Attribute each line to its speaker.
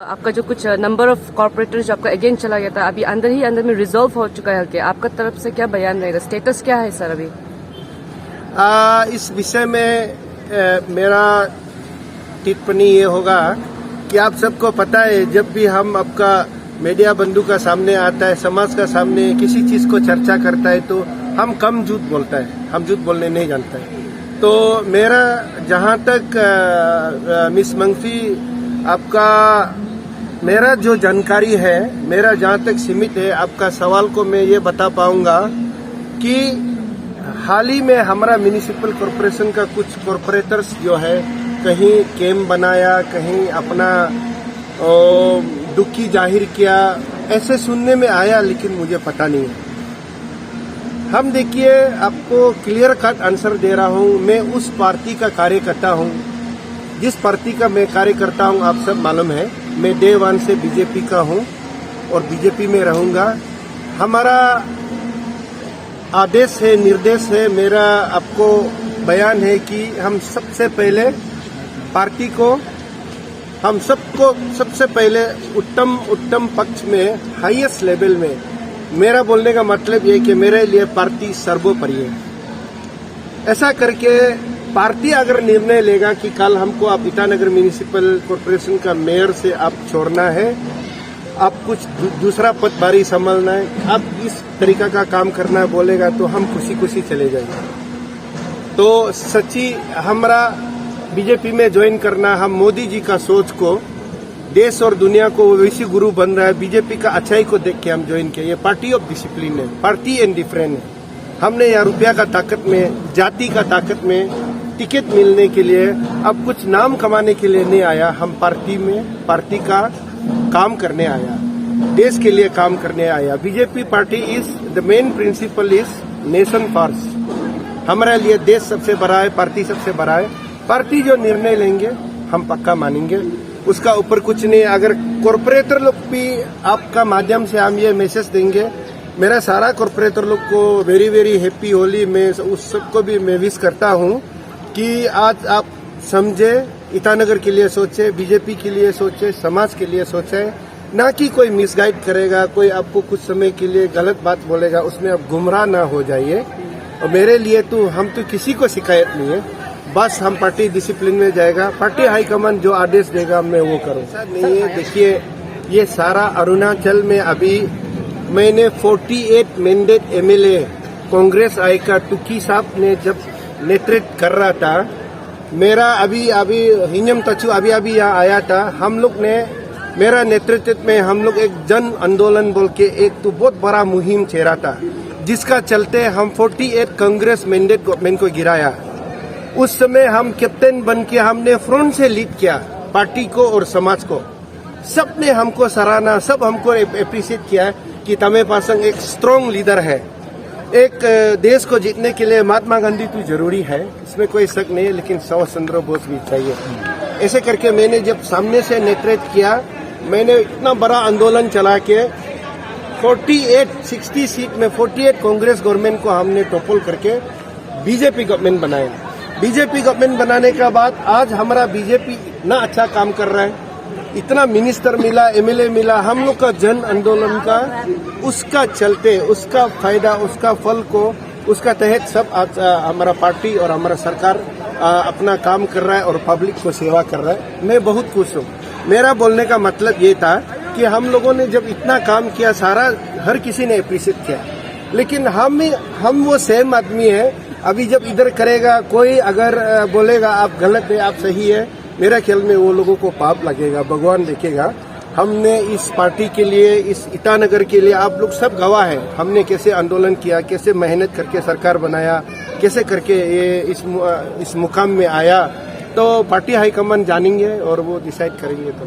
Speaker 1: आपका जो कुछ नंबर ऑफ कॉर्पोरेटर्स जो आपका अगेंस्ट चला गया था, अभी अंदर ही अंदर में रिजॉल्व हो चुका है क्या? आपका तरफ से क्या बयान रहेगा, स्टेटस क्या है सर अभी?
Speaker 2: इस विषय में मेरा टिप्पणी ये होगा कि आप सबको पता है, जब भी हम आपका मीडिया बंधु का सामने आता है, समाज का सामने किसी चीज को चर्चा करता है तो हम कम झूठ बोलता है, हम झूठ बोलने नहीं जानता है। तो मेरा जहां तक मिस मंगफी आपका मेरा जो जानकारी है, मेरा जहां तक सीमित है, आपका सवाल को मैं ये बता पाऊंगा कि हाल ही में हमारा म्यूनिसिपल कॉरपोरेशन का कुछ कॉरपोरेटर्स जो है कहीं कैंप बनाया, कहीं अपना दुखी जाहिर किया, ऐसे सुनने में आया, लेकिन मुझे पता नहीं है। हम देखिए, आपको क्लियर कट आंसर दे रहा हूं, मैं उस पार्टी का कार्यकर्ता हूं, जिस पार्टी का मैं कार्यकर्ता हूं आप सब मालूम है। मैं डे वन से बीजेपी का हूं और बीजेपी में रहूंगा। हमारा आदेश है, निर्देश है, मेरा आपको बयान है कि हम सबसे पहले पार्टी को, हम सबको सबसे पहले उत्तम पक्ष में, हाईएस्ट लेवल में, मेरा बोलने का मतलब ये कि मेरे लिए पार्टी सर्वोपरि है। ऐसा करके पार्टी अगर निर्णय लेगा कि कल हमको आप ईटानगर म्यूनिसिपल कॉरपोरेशन का मेयर से आप छोड़ना है, आप कुछ दूसरा पदभारी संभालना है, आप इस तरीका का काम करना है बोलेगा, तो हम खुशी खुशी चले जाएंगे। तो सच्ची हमारा बीजेपी में ज्वाइन करना, हम मोदी जी का सोच को, देश और दुनिया को वैसी गुरु बन रहा है, बीजेपी का अच्छाई को देख के हम ज्वाइन किए। ये पार्टी ऑफ डिसिप्लिन है, पार्टी एंड डिफरेंट है। हमने यहाँ रुपया का ताकत में, जाति का ताकत में टिकट मिलने के लिए, अब कुछ नाम कमाने के लिए नहीं आया। हम पार्टी में, पार्टी का काम करने आया, देश के लिए काम करने आया। BJP party is the main principal is nation first. हमारे लिए देश सबसे बड़ा है, पार्टी सबसे बड़ा है। पार्टी जो निर्णय लेंगे हम पक्का मानेंगे, उसका ऊपर कुछ नहीं। अगर कॉर्पोरेटर लोग भी आपका माध्यम से हम ये मैसेज देंगे, मेरा सारा कॉर्पोरेटर लोग को वेरी वेरी हैप्पी होली। मैं उस सबको भी मैं विश करता हूँ कि आज आप समझे, ईटानगर के लिए सोचे, बीजेपी के लिए सोचे, समाज के लिए सोचे, ना कि कोई मिसगाइड करेगा, कोई आपको कुछ समय के लिए गलत बात बोलेगा, उसमें आप गुमराह ना हो जाइए। और मेरे लिए तो हम तो किसी को शिकायत नहीं है, बस हम पार्टी डिसिप्लिन में जाएगा, पार्टी हाईकमान जो आदेश देगा मैं वो करूँगा। नहीं, देखिए, ये सारा अरुणाचल में अभी मैंने 48 मैंडेट एमएलए कांग्रेस आई का टुकी साहब ने जब नेतृत्व कर रहा था, मेरा अभी हिन्यम तचू अभी यहाँ आया था। हम लोग ने, मेरा नेतृत्व में हम लोग एक जन आंदोलन बोल के एक तो बहुत बड़ा मुहिम छेड़ा था, जिसका चलते हम 48 कांग्रेस मैंडेट गवर्नमेंट को गिराया। उस समय हम कैप्टन बन के हमने फ्रंट से लीड किया पार्टी को और समाज को। सब ने हमको सराहना, सब हमको अप्रिशिएट किया कि तमे पासंग एक स्ट्रॉन्ग लीडर है। एक देश को जीतने के लिए महात्मा गांधी तो जरूरी है, इसमें कोई शक नहीं है, लेकिन सुभाष चंद्र बोस भी चाहिए। ऐसे करके मैंने जब सामने से नेतृत्व किया, मैंने इतना बड़ा आंदोलन चला के 60 सीट में 48 कांग्रेस गवर्नमेंट को हमने टॉपल करके बीजेपी गवर्नमेंट बनाए। बीजेपी गवर्नमेंट बनाने के बाद आज हमारा बीजेपी इतना अच्छा काम कर रहा है, इतना मिनिस्टर मिला, एमएलए मिला, हम लोग का जन आंदोलन का, उसका चलते, उसका फायदा, उसका फल को, उसका तहत सब आज हमारा पार्टी और हमारा सरकार अपना काम कर रहा है और पब्लिक को सेवा कर रहा है। मैं बहुत खुश हूँ। मेरा बोलने का मतलब ये था कि हम लोगों ने जब इतना काम किया, सारा हर किसी ने अप्रिशिएट किया, लेकिन हम वो सेम आदमी है। अभी जब इधर करेगा कोई, अगर बोलेगा आप गलत है, आप सही है, मेरा ख्याल में वो लोगों को पाप लगेगा, भगवान देखेगा। हमने इस पार्टी के लिए, इस ईटानगर के लिए, आप लोग सब गवाह हैं, हमने कैसे आंदोलन किया, कैसे मेहनत करके सरकार बनाया, कैसे करके ये इस मुकाम में आया। तो पार्टी हाईकमान जानेंगे और वो डिसाइड करेंगे। तो